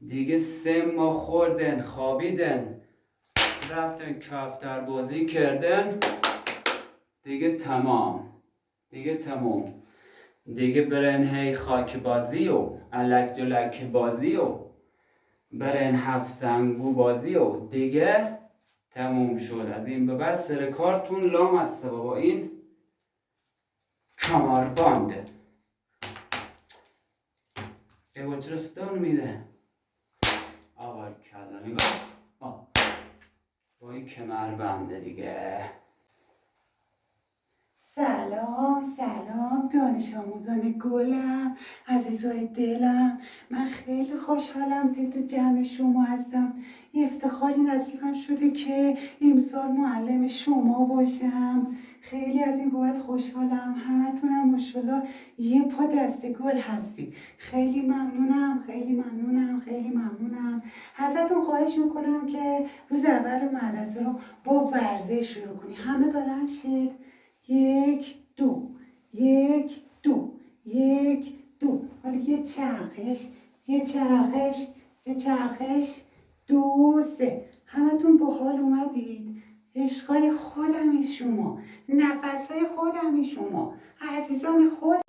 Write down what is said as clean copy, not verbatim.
دیگه 3 ماه خوردن خوابیدن رفتن کفتر بازی کردن، دیگه تمام، دیگه تمام. دیگه برن هی خاک بازی و الک دلک بازی و برن هفت سنگو بازی و دیگه تموم شد. از این به بعد سر کارتون لام است بابا. این کمربنده ایوا چرا ستون میده؟ آوار کلا نگاه با این کمربنده دیگه. سلام دانش آموزان گلم، عزیزای دلم. من خیلی خوشحالم که تو جمع شما هستم. یه افتخاری نصیبم شده که امسال معلم شما باشم. خیلی از این بابت خوشحالم. همتونم ماشاءالله یه پا دست گل هستید. خیلی ممنونم. ازتون خواهش میکنم که روز اول مدرسه رو با ورزش شروع کنی. همه بلند شید. 1 2 1 2 1 2. حالا یه چرخش 2 3. همتون با حال اومدید. عشقای خودمی شما، نفسای خودمی شما، عزیزان خود.